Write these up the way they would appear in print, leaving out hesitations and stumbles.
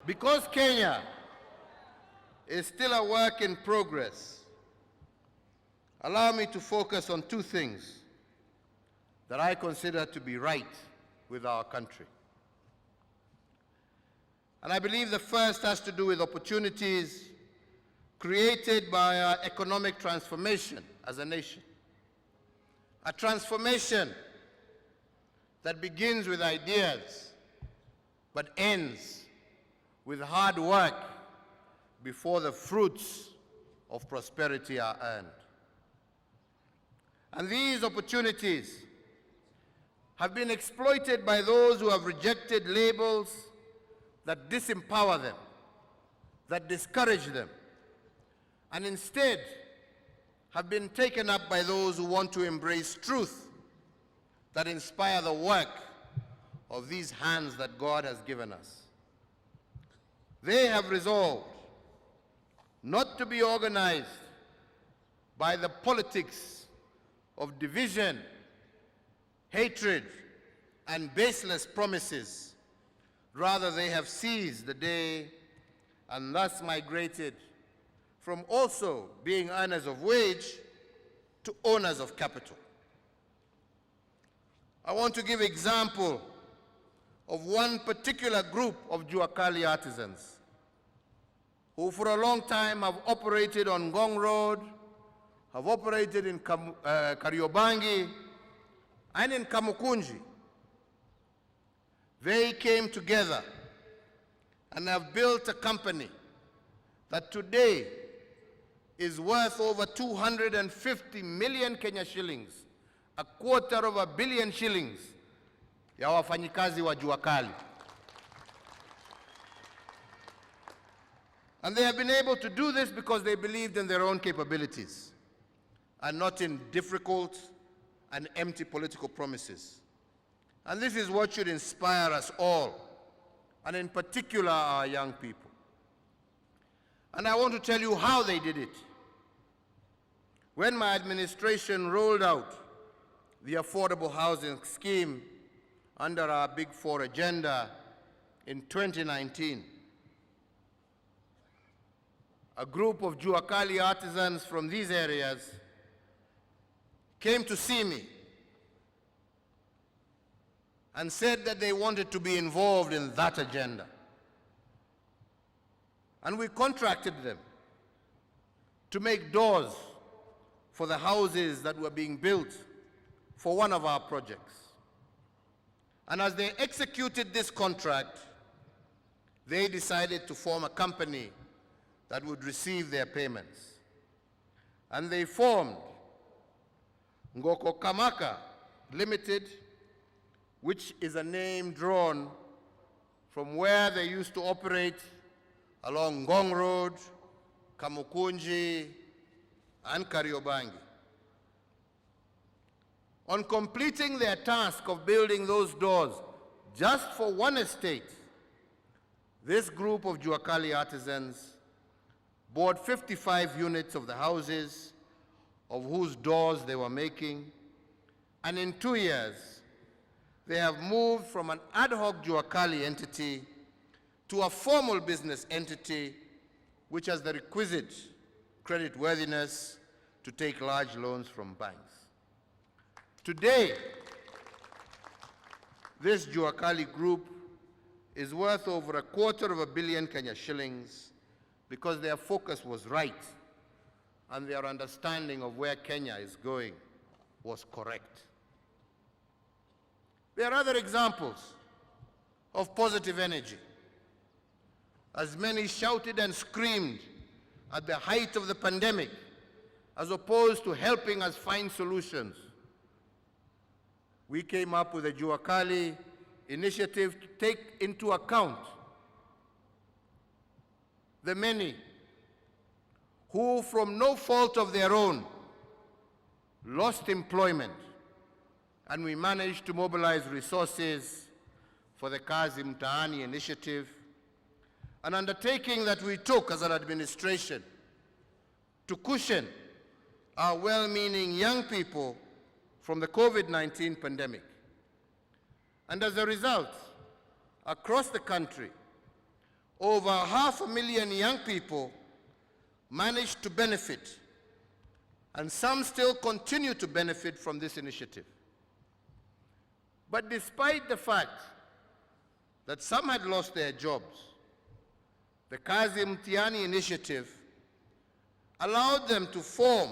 Because Kenya is still a work in progress, allow me to focus on two things that I consider to be right with our country. And I believe the first has to do with opportunities created by our economic transformation as a nation. A transformation that begins with ideas but ends with hard work before the fruits of prosperity are earned. And these opportunities have been exploited by those who have rejected labels that disempower them, that discourage them, and instead have been taken up by those who want to embrace truth that inspire the work of these hands that God has given us. They have resolved not to be organized by the politics of division, hatred, and baseless promises. Rather, they have seized the day and thus migrated from also being earners of wage to owners of capital. I want to give example of one particular group of Juakali artisans who for a long time have operated on Ngong Road, have operated in Kariobangi, and in Kamukunji. They came together and have built a company that today is worth over 250 million Kenya shillings, a quarter of a billion shillings ya wafanyikazi wa Juakali. And they have been able to do this because they believed in their own capabilities and not in difficult and empty political promises. And this is what should inspire us all, and in particular our young people. And I want to tell you how they did it. When my administration rolled out the affordable housing scheme under our Big Four agenda in 2019, a group of Juakali artisans from these areas came to see me and said that they wanted to be involved in that agenda. And we contracted them to make doors for the houses that were being built for one of our projects. And as they executed this contract, they decided to form a company that would receive their payments. And they formed Ngoko Kamaka Limited, which is a name drawn from where they used to operate along Ngong Road, Kamukunji, and Kariobangi. On completing their task of building those doors just for one estate, this group of Juakali artisans bought 55 units of the houses of whose doors they were making, and in 2 years, they have moved from an ad hoc Juakali entity to a formal business entity which has the requisite creditworthiness to take large loans from banks. Today, this Juakali group is worth over a quarter of a billion Kenya shillings because their focus was right and their understanding of where Kenya is going was correct. There are other examples of positive energy. As many shouted and screamed at the height of the pandemic, as opposed to helping us find solutions, we came up with a Juakali initiative to take into account the many who, from no fault of their own, lost employment, and we managed to mobilize resources for the Kazi Mtaani initiative, an undertaking that we took as an administration to cushion our well-meaning young people from the COVID-19 pandemic. And as a result, across the country, over 500,000 young people managed to benefit, and some still continue to benefit from this initiative. But despite the fact that some had lost their jobs, the Kazi Mtihani initiative allowed them to form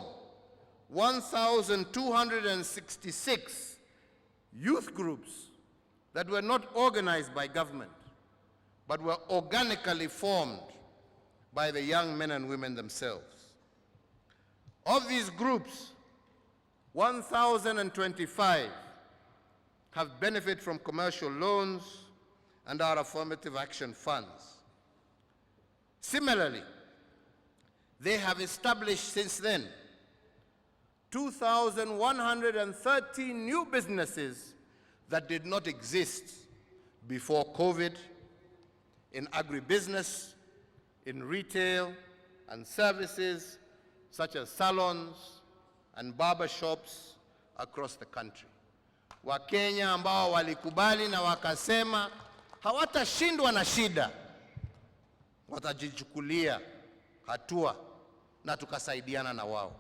1,266 youth groups that were not organized by government, but were organically formed by the young men and women themselves. Of these groups, 1,025 have benefited from commercial loans and our affirmative action funds. Similarly, they have established since then 2,113 new businesses that did not exist before COVID, in agribusiness, in retail and services such as salons and barber shops across the country. Wakenya ambao walikubali na wakasema hawatashindwa na shida, watajichukulia hatua na tukasaidiana na wao.